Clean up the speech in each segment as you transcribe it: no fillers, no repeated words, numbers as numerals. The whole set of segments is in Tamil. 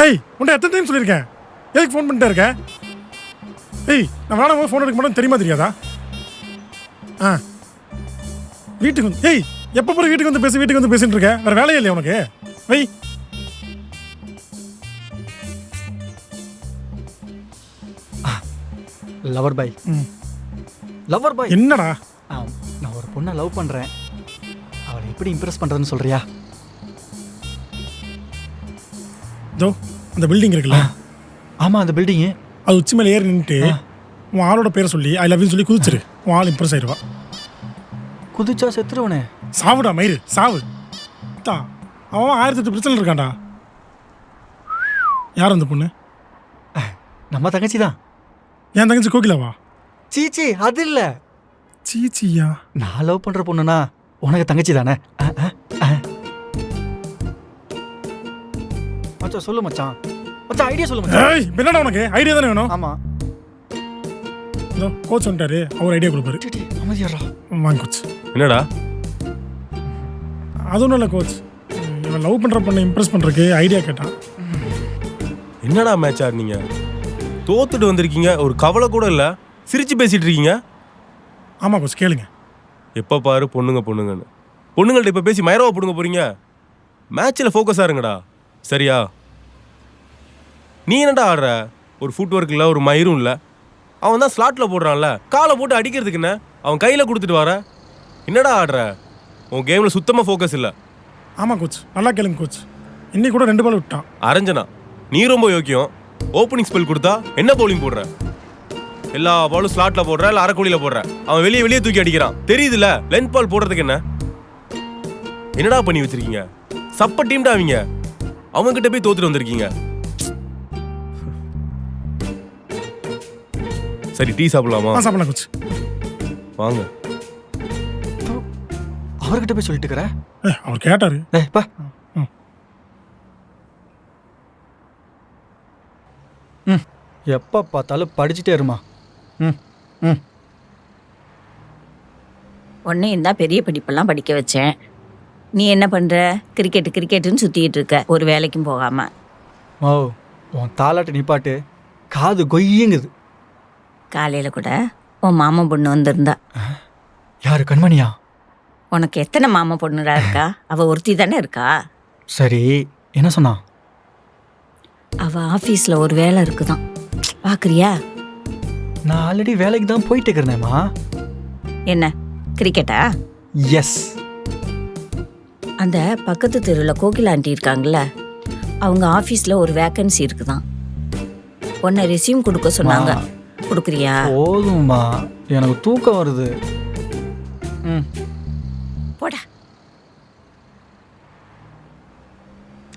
ஏய் உன்ட்ட எத்தனை டைம் சொல்லியிருக்கேன், எதுக்கு ஃபோன் பண்ணிட்டே இருக்க? ஏய் நான் வேணாம் ஃபோன் எடுக்க மாட்டேன் தெரியுமா தெரியாதா? ஆ வீட்டுக்கு வந்து ஏய் எப்போ போகிற வீட்டுக்கு வந்து பேசிட்டு இருக்க, வேறு வேலையே இல்லையா உனக்கு? வை. Lover boy. லவர் பாய் என்னடா? நான் ஒரு பொண்ணை லவ் பண்ணுறேன், அவளை எப்படி இம்ப்ரெஸ் பண்ணுறதுன்னு சொல்கிறியா? இதோ அந்த பில்டிங் இருக்குல்ல? ஆமாம் அந்த பில்டிங்கு. அது உச்சி மேலே ஏறி நின்றுட்டு உன் ஆளோட பேரை சொல்லி ஐ லவ் யூ சொல்லி குதிச்சிரு, உன் ஆள் இம்ப்ரெஸ் ஆயிடுவா. குதிச்சா செத்துருவனே. சாவுடா மயிறு சாவு. அவன் 1008 பிரச்சனை இருக்கான்டா. யார் அந்த பொண்ணு? நம்ம தங்கச்சி தான். என் தங்கச்சி கோகிலாவா? சீச்சி அது இல்லை. சீச்சியா? நான் லவ் பண்ணுற பொண்ணுனா உனக்கு தங்கச்சி தானே? மச்சான் சொல்லு மச்சான். மச்சான் ஐடியா சொல்லு மச்சான். ஏய் என்னடா உனக்கு ஐடியா தானே வேணும்? ஆமாம். இதோ கோச் வந்துட்டாரு, அவர் ஐடியா கொடுப்பாரு. அமைதியாடா. வாங்க கோச். என்னடா? அது ஒன்றும் இல்லை கோச், இவன் லவ் பண்ணுற பொண்ணை இம்ப்ரெஸ் பண்ணுறதுக்கு ஐடியா கேட்டான். என்னடா மேட்ச் ஆடுனீங்க? தோத்துட்டு வந்திருக்கீங்க, ஒரு கவலை கூட இல்லை, சிரிச்சு பேசிட்டு இருக்கீங்க. ஆமாம் கோச் கேளுங்க. எப்போ பாரு பொண்ணுங்கன்னு பொண்ணுங்கள்ட்ட இப்போ பேசி மயரவா போடுங்க போறீங்க. மேட்ச்சில் ஃபோக்கஸாக இருங்கடா சரியா? நீ என்னடா ஆடுற? ஒரு ஃபுட் ஒர்க் இல்லை, ஒரு மயிரும் இல்லை. அவன் தான் ஸ்லாட்டில் போடுறான்ல, காலை போட்டு அடிக்கிறதுக்கு என்ன அவன் கையில் கொடுத்துட்டு வர. என்னடா ஆடுற? உன் கேமில் சுத்தமாக ஃபோக்கஸ் இல்லை. ஆமாம் கோச் நல்லா கேளுங்க கோச், இன்னைக்கு கூட 2 பால் விட்டான். அரஞ்சனா நீ ரொம்ப யோக்கியம். ஓப்பனிங் ஸ்பெல் கொடுத்தா என்ன பவுலிங் போடுற? எல்லா பாலும் ஸ்லாட்ல போடுற, இல்லை அரைக்கோடியில் போடுற. அவன் வெளியே தூக்கி அடிக்கிறான் தெரியுதுல்ல. லென்த் பால் போடுறதுக்கு என்ன என்னடா பண்ணி வச்சிருக்கீங்க? சப்ப டீம்டா அவங்க. அவங்க கிட்ட போய் தோத்துட்டு வந்திருக்கீங்க. சரி டீ சாப்பிடலாமா? சாப்பிடலாம் கோச். வாங்க. அவர்கிட்ட போய் சொல்லிட்டு இருக்கிற. அவர் கேட்டாரு. பா எப்போ பார்த்தாலும் படிச்சுட்டே இருமா. உன்னையும் தான் பெரிய படிப்பெல்லாம் படிக்க வச்சேன். நீ என்ன பண்ணுற? கிரிக்கெட்டுன்னு சுற்றிக்கிட்டு இருக்க, ஒரு வேலைக்கும் போகாமல். ஓ உன் தாலாட்டு நிப்பாட்டு, காது கொய்யுங்குது. காலையில் கூட உன் மாமன் பொண்ணு வந்திருந்தா. யாரு? கண்மணியா? உனக்கு எத்தனை மாமன் பொண்ணுடா இருக்கா? அவள் ஒருத்தி தானே இருக்கா? சரி என்ன சொன்னா? அவள் ஆஃபீஸில் ஒரு வேலை இருக்குதான், பார்க்குறியா? நான் ஆல்ரெடி வேலைக்கு தான் போயிட்டு இருக்கிறேனேம்மா. என்ன கிரிக்கெட்டா? எஸ். அந்த பக்கத்து தெருவில் கோகிலா ஆண்டி இருக்காங்கல்ல, அவங்க ஆஃபீஸில் ஒரு வேக்கன்சி இருக்குதான். உன்னை ரெஸ்யூம் கொடுக்க சொன்னாங்க, கொடுக்குறியா? போதும்மா எனக்கு தூக்கம் வருது. போடா.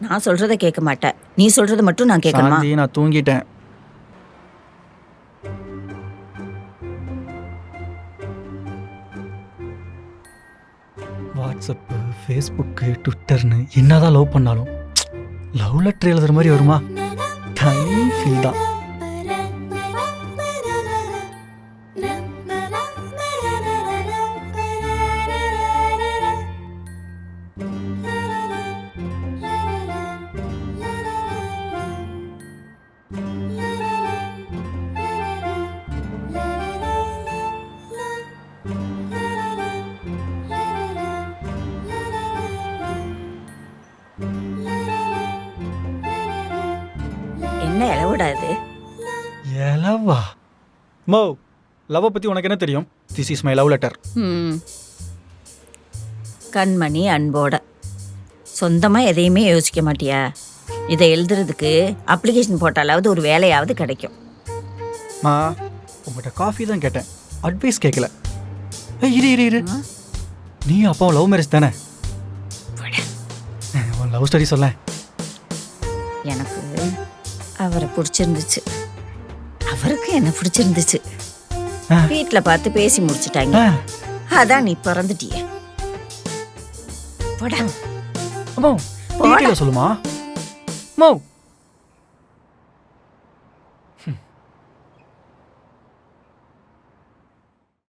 நான் சொல்றத கேட்க மாட்டேன், நீ சொல்றத மட்டும் நான் கேட்கணுமா? நான் தூங்கிட்டேன். வாட்ஸ்அப்பு, ஃபேஸ்புக்கு, ட்விட்டர்னு என்னதான் லவ் பண்ணாலும் லவ் லெட்டர் எழுதுற மாதிரி வருமா? தனி ஃபீல் தான். என்ன இளவிடாது? எலவா? மோ லவ் பற்றி உனக்கு என்ன தெரியும்? This is my love letter. கண்மணி அன்போட. சொந்தமாக எதையுமே யோசிக்க மாட்டியா? இதை எழுதுறதுக்கு அப்ளிகேஷன் போட்டாலாவது ஒரு வேலையாவது கிடைக்கும். மா உங்கள்கிட்ட காஃபி தான் கேட்டேன், அட்வைஸ் கேட்கல. இரு நீ அப்பா லவ் மேரேஜ் தானே? உன் லவ் ஸ்டோரி சொல்ல. எனக்கு அவரை பிடிச்சிருந்துச்சு, அவருக்கு என்ன பிடிச்சிருந்துச்சு. வீட்டில் பார்த்து பேசி முடிச்சுட்டாங்க, அதான் நீ பிறந்துட்டிய. போடா. சொல்லுமா மோ?